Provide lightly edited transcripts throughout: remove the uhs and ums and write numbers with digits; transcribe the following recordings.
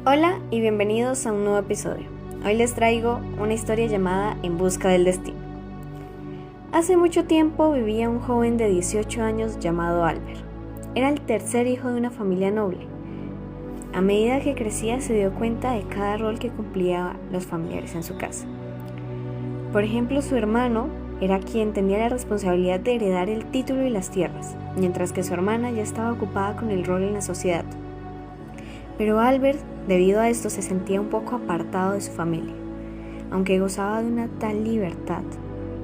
Hola y bienvenidos a un nuevo episodio. Hoy les traigo una historia llamada En busca del destino. Hace mucho tiempo vivía un joven de 18 años llamado Albert. Era el tercer hijo de una familia noble. A medida que crecía se dio cuenta de cada rol que cumplían los familiares en su casa. Por ejemplo, su hermano era quien tenía la responsabilidad de heredar el título y las tierras, mientras que su hermana ya estaba ocupada con el rol en la sociedad. Pero Albert, debido a esto, se sentía un poco apartado de su familia. Aunque gozaba de una tal libertad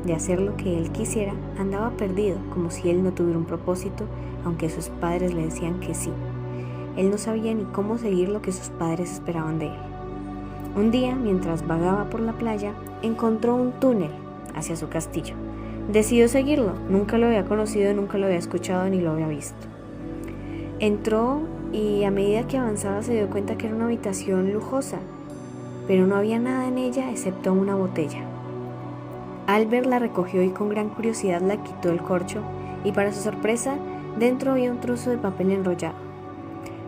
de hacer lo que él quisiera, andaba perdido, como si él no tuviera un propósito, aunque sus padres le decían que sí. Él no sabía ni cómo seguir lo que sus padres esperaban de él. Un día, mientras vagaba por la playa, encontró un túnel hacia su castillo. Decidió seguirlo, nunca lo había conocido, nunca lo había escuchado ni lo había visto. Entró y a medida que avanzaba se dio cuenta que era una habitación lujosa, pero no había nada en ella excepto una botella. Albert la recogió y con gran curiosidad la quitó del corcho y para su sorpresa dentro había un trozo de papel enrollado.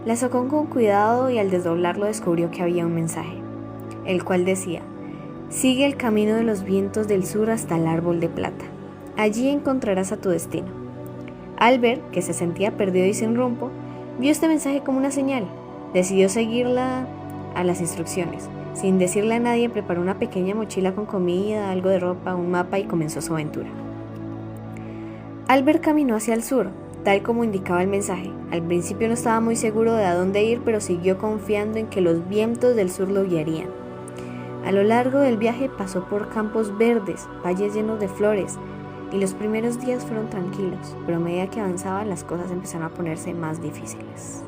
La sacó con cuidado y al desdoblarlo descubrió que había un mensaje, el cual decía: sigue el camino de los vientos del sur hasta el árbol de plata. Allí encontrarás a tu destino. Albert, que se sentía perdido y sin rumbo, vio este mensaje como una señal. Decidió seguirla a las instrucciones. Sin decirle a nadie, preparó una pequeña mochila con comida, algo de ropa, un mapa y comenzó su aventura. Albert caminó hacia el sur, tal como indicaba el mensaje. Al principio no estaba muy seguro de a dónde ir, pero siguió confiando en que los vientos del sur lo guiarían. A lo largo del viaje pasó por campos verdes, valles llenos de flores, y los primeros días fueron tranquilos, pero a medida que avanzaba las cosas empezaron a ponerse más difíciles.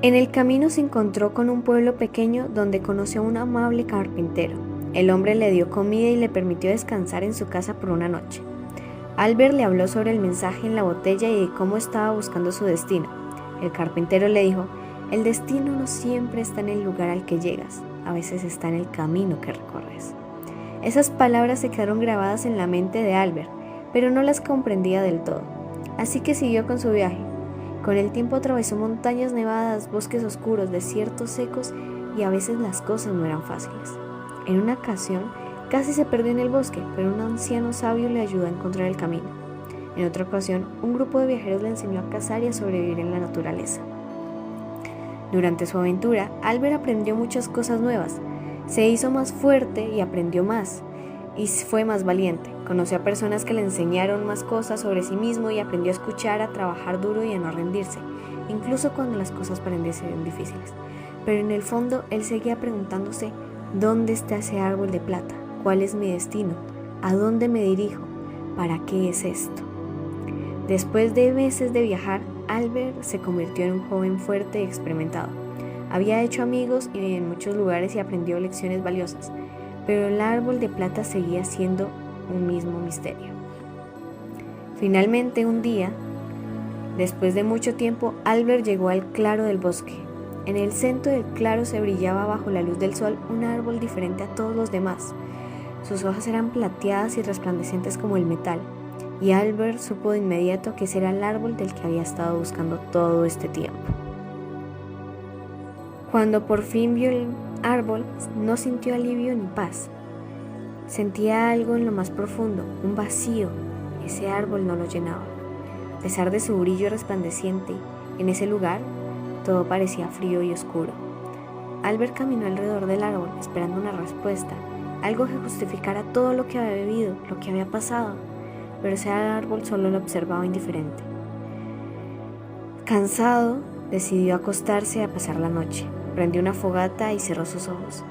En el camino se encontró con un pueblo pequeño donde conoció a un amable carpintero. El hombre le dio comida y le permitió descansar en su casa por una noche. Albert le habló sobre el mensaje en la botella y de cómo estaba buscando su destino. El carpintero le dijo: el destino no siempre está en el lugar al que llegas, a veces está en el camino que recorres. Esas palabras se quedaron grabadas en la mente de Albert, pero no las comprendía del todo. Así que siguió con su viaje. Con el tiempo atravesó montañas nevadas, bosques oscuros, desiertos secos y a veces las cosas no eran fáciles. En una ocasión casi se perdió en el bosque, pero un anciano sabio le ayudó a encontrar el camino. En otra ocasión, un grupo de viajeros le enseñó a cazar y a sobrevivir en la naturaleza. Durante su aventura, Albert aprendió muchas cosas nuevas. Se hizo más fuerte y aprendió más, y fue más valiente. Conoció a personas que le enseñaron más cosas sobre sí mismo y aprendió a escuchar, a trabajar duro y a no rendirse, incluso cuando las cosas parecían difíciles. Pero en el fondo, él seguía preguntándose: ¿dónde está ese árbol de plata? ¿Cuál es mi destino? ¿A dónde me dirijo? ¿Para qué es esto? Después de meses de viajar, Albert se convirtió en un joven fuerte y experimentado. Había hecho amigos en muchos lugares y aprendió lecciones valiosas, pero el árbol de plata seguía siendo un mismo misterio. Finalmente, un día, después de mucho tiempo, Albert llegó al claro del bosque. En el centro del claro se brillaba bajo la luz del sol un árbol diferente a todos los demás. Sus hojas eran plateadas y resplandecientes como el metal, y Albert supo de inmediato que ese era el árbol del que había estado buscando todo este tiempo. Cuando por fin vio el árbol, no sintió alivio ni paz. Sentía algo en lo más profundo, un vacío. Ese árbol no lo llenaba. A pesar de su brillo resplandeciente, en ese lugar todo parecía frío y oscuro. Albert caminó alrededor del árbol esperando una respuesta, algo que justificara todo lo que había vivido, lo que había pasado, pero ese árbol solo lo observaba indiferente. Cansado, decidió acostarse a pasar la noche. Prendió una fogata y cerró sus ojos.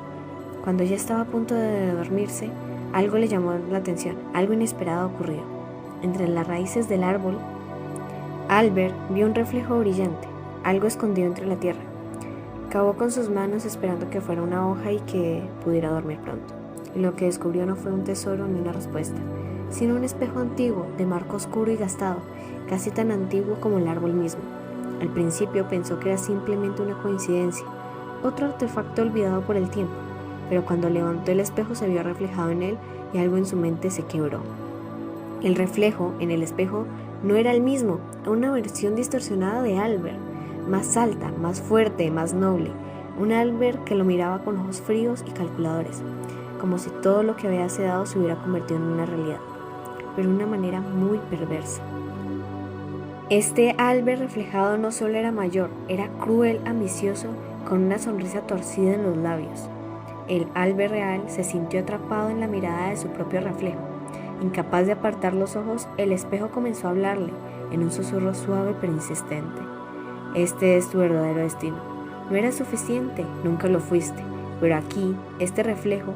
Cuando ya estaba a punto de dormirse, algo le llamó la atención, algo inesperado ocurrió. Entre las raíces del árbol, Albert vio un reflejo brillante, algo escondido entre la tierra. Cavó con sus manos esperando que fuera una hoja y que pudiera dormir pronto. Y lo que descubrió no fue un tesoro ni una respuesta, sino un espejo antiguo, de marco oscuro y gastado, casi tan antiguo como el árbol mismo. Al principio pensó que era simplemente una coincidencia, otro artefacto olvidado por el tiempo, pero cuando levantó el espejo se vio reflejado en él y algo en su mente se quebró. El reflejo en el espejo no era el mismo, una versión distorsionada de Albert. más alta, más fuerte, más noble. Un Albert que lo miraba con ojos fríos y calculadores, como si todo lo que había sedado se hubiera convertido en una realidad, pero de una manera muy perversa. Este Albert reflejado no solo era mayor, era cruel, ambicioso, con una sonrisa torcida en los labios. El Albert real se sintió atrapado en la mirada de su propio reflejo. Incapaz de apartar los ojos, el espejo comenzó a hablarle en un susurro suave pero insistente. Este es tu verdadero destino. No era suficiente, nunca lo fuiste, pero aquí, este reflejo,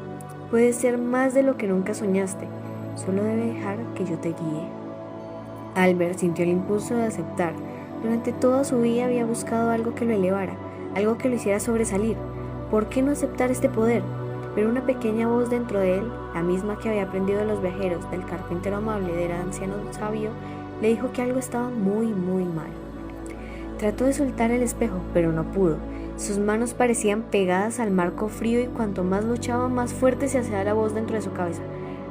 puede ser más de lo que nunca soñaste. Solo debe dejar que yo te guíe. Albert sintió el impulso de aceptar. Durante toda su vida había buscado algo que lo elevara, algo que lo hiciera sobresalir. ¿Por qué no aceptar este poder? Pero una pequeña voz dentro de él, la misma que había aprendido de los viajeros, del carpintero amable, del anciano sabio, le dijo que algo estaba muy mal. Trató de soltar el espejo, pero no pudo. Sus manos parecían pegadas al marco frío y cuanto más luchaba, más fuerte se hacía la voz dentro de su cabeza.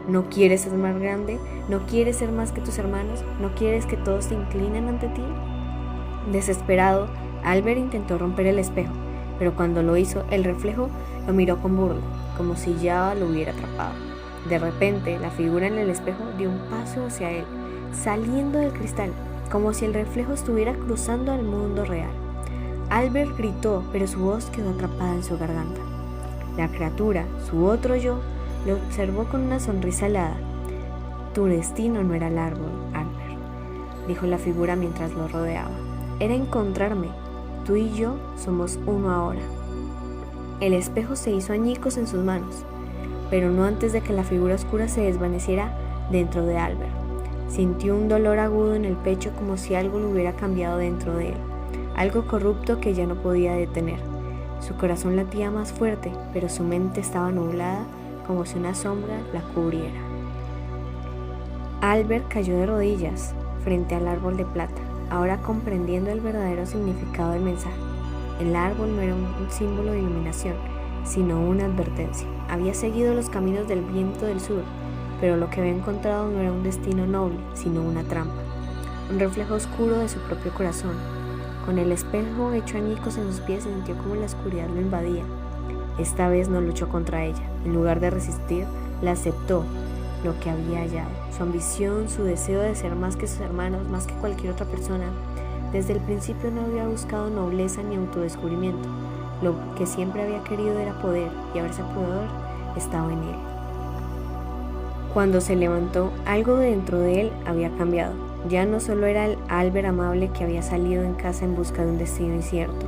¿No quieres ser más grande? ¿No quieres ser más que tus hermanos? ¿No quieres que todos se inclinen ante ti? Desesperado, Albert intentó romper el espejo, pero cuando lo hizo, el reflejo lo miró con burla, como si ya lo hubiera atrapado. De repente, la figura en el espejo dio un paso hacia él, saliendo del cristal, como si el reflejo estuviera cruzando al mundo real. Albert gritó, pero su voz quedó atrapada en su garganta. La criatura, su otro yo, lo observó con una sonrisa helada. Tu destino no era el árbol, Albert, dijo la figura mientras lo rodeaba. Era encontrarme. Tú y yo somos uno ahora. El espejo se hizo añicos en sus manos, pero no antes de que la figura oscura se desvaneciera dentro de Albert. Sintió un dolor agudo en el pecho como si algo lo hubiera cambiado dentro de él, algo corrupto que ya no podía detener. Su corazón latía más fuerte, pero su mente estaba nublada como si una sombra la cubriera. Albert cayó de rodillas frente al árbol de plata, ahora comprendiendo el verdadero significado del mensaje. El árbol no era un símbolo de iluminación, sino una advertencia. Había seguido los caminos del viento del sur, pero lo que había encontrado no era un destino noble, sino una trampa, un reflejo oscuro de su propio corazón. Con el espejo hecho añicos en sus pies, sintió como la oscuridad lo invadía. Esta vez no luchó contra ella. En lugar de resistir, la aceptó lo que había hallado. Su ambición, su deseo de ser más que sus hermanos, más que cualquier otra persona. Desde el principio no había buscado nobleza ni autodescubrimiento. Lo que siempre había querido era poder, y ahora ese poder estaba en él. Cuando se levantó, algo dentro de él había cambiado. Ya no solo era el Albert amable que había salido en casa en busca de un destino incierto,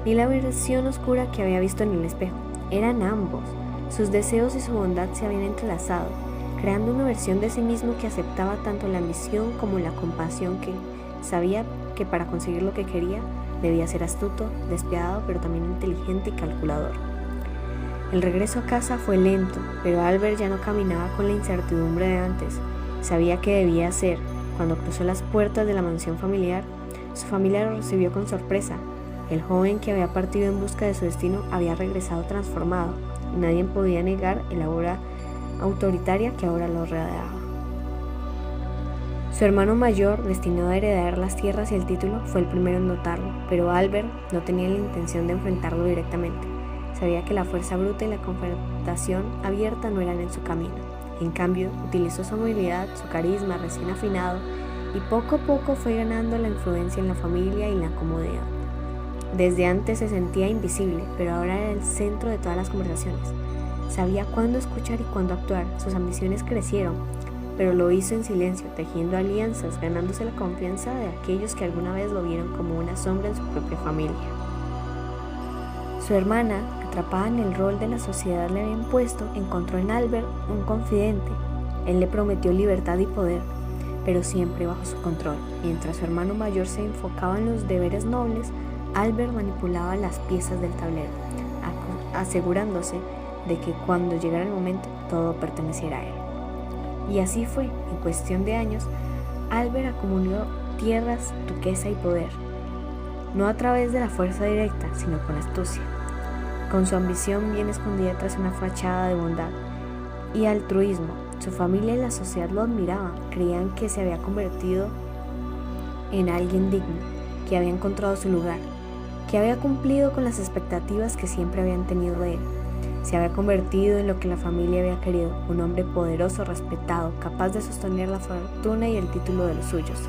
ni la versión oscura que había visto en el espejo. Eran ambos. Sus deseos y su bondad se habían entrelazado, creando una versión de sí mismo que aceptaba tanto la ambición como la compasión, que sabía que para conseguir lo que quería debía ser astuto, despiadado, pero también inteligente y calculador. El regreso a casa fue lento, pero Albert ya no caminaba con la incertidumbre de antes. Sabía qué debía hacer. Cuando cruzó las puertas de la mansión familiar, su familia lo recibió con sorpresa. El joven que había partido en busca de su destino había regresado transformado, y nadie podía negar el aura autoritaria que ahora lo rodeaba. Su hermano mayor, destinado a heredar las tierras y el título, fue el primero en notarlo, pero Albert no tenía la intención de enfrentarlo directamente. Sabía que la fuerza bruta y la confrontación abierta no eran en su camino. En cambio, utilizó su amabilidad, su carisma recién afinado, y poco a poco fue ganando la influencia en la familia y la comodidad. Desde antes se sentía invisible, pero ahora era el centro de todas las conversaciones. Sabía cuándo escuchar y cuándo actuar. Sus ambiciones crecieron, pero lo hizo en silencio, tejiendo alianzas, ganándose la confianza de aquellos que alguna vez lo vieron como una sombra en su propia familia. Su hermana, atrapada en el rol de la sociedad le había impuesto, encontró en Albert un confidente. Él le prometió libertad y poder, pero siempre bajo su control. Mientras su hermano mayor se enfocaba en los deberes nobles, Albert manipulaba las piezas del tablero, asegurándose de que cuando llegara el momento todo perteneciera a él. Y así fue. En cuestión de años, Albert acumuló tierras, riqueza y poder, no a través de la fuerza directa, sino con astucia, con su ambición bien escondida tras una fachada de bondad y altruismo. Su familia y la sociedad lo admiraban, creían que se había convertido en alguien digno, que había encontrado su lugar. que había cumplido con las expectativas que siempre habían tenido de él. Se había convertido en lo que la familia había querido, un hombre poderoso, respetado, capaz de sostener la fortuna y el título de los suyos.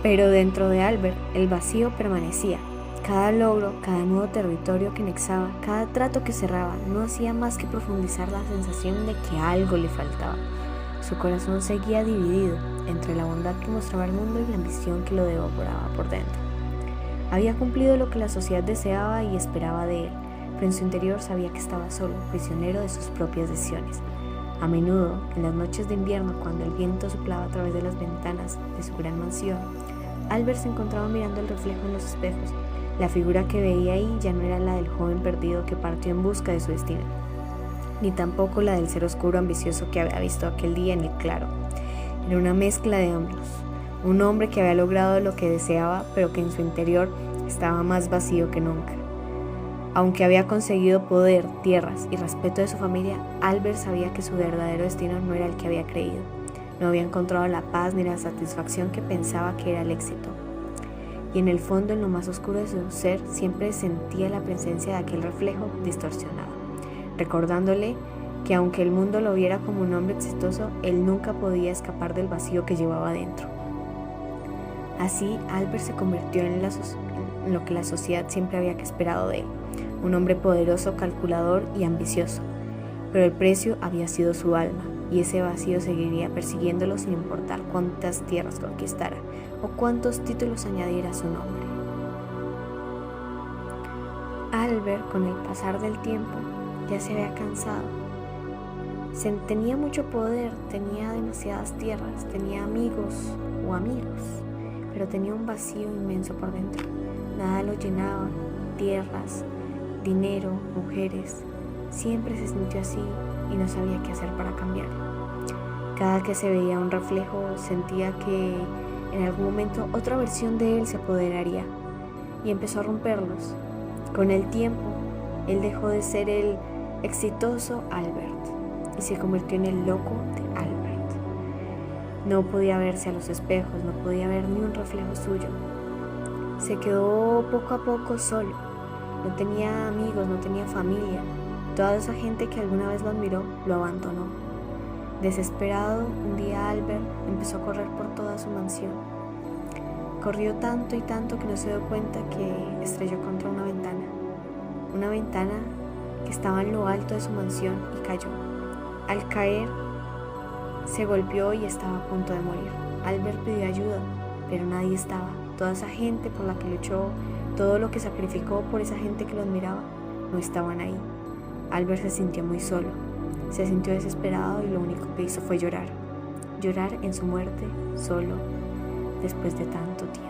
Pero dentro de Albert el vacío permanecía. Cada logro, cada nuevo territorio que anexaba, cada trato que cerraba, no hacía más que profundizar la sensación de que algo le faltaba. Su corazón seguía dividido entre la bondad que mostraba el mundo y la ambición que lo devoraba por dentro. Había cumplido lo que la sociedad deseaba y esperaba de él, pero en su interior sabía que estaba solo, prisionero de sus propias decisiones. A menudo, en las noches de invierno, cuando el viento soplaba a través de las ventanas de su gran mansión, Albert se encontraba mirando el reflejo en los espejos. La figura que veía ahí ya no era la del joven perdido que partió en busca de su destino, ni tampoco la del ser oscuro ambicioso que había visto aquel día en el claro. Era una mezcla de ambos, un hombre que había logrado lo que deseaba, pero que en su interior estaba más vacío que nunca. Aunque había conseguido poder, tierras y respeto de su familia, Albert sabía que su verdadero destino no era el que había creído. No había encontrado la paz ni la satisfacción que pensaba que era el éxito. Y en el fondo, en lo más oscuro de su ser, siempre sentía la presencia de aquel reflejo distorsionado, recordándole que aunque el mundo lo viera como un hombre exitoso, él nunca podía escapar del vacío que llevaba dentro. Así, Albert se convirtió en lo que la sociedad siempre había esperado de él, un hombre poderoso, calculador y ambicioso. Pero el precio había sido su alma, y ese vacío seguiría persiguiéndolo sin importar cuántas tierras conquistara o cuántos títulos añadiera a su nombre. Albert, con el pasar del tiempo, ya se había cansado. Tenía mucho poder, tenía demasiadas tierras, tenía amigos o amigos, pero tenía un vacío inmenso por dentro. Nada lo llenaba, tierras, dinero, mujeres. Siempre se sintió así y no sabía qué hacer para cambiarlo. Cada que se veía un reflejo, sentía que en algún momento otra versión de él se apoderaría y empezó a romperlos. Con el tiempo, él dejó de ser el exitoso Albert y se convirtió en el loco de Albert. No podía verse a los espejos, no podía ver ni un reflejo suyo. Se quedó poco a poco solo. No tenía amigos, no tenía familia. Toda esa gente que alguna vez lo admiró, lo abandonó. Desesperado, un día Albert empezó a correr por toda su mansión. Corrió tanto y tanto que no se dio cuenta que estrelló contra una ventana que estaba en lo alto de su mansión, y cayó. Al caer, se golpeó y estaba a punto de morir. Albert pidió ayuda, pero nadie estaba. Toda esa gente por la que luchó, todo lo que sacrificó por esa gente que lo admiraba, no estaban ahí. Albert se sintió muy solo, se sintió desesperado y lo único que hizo fue llorar en su muerte, solo, después de tanto tiempo.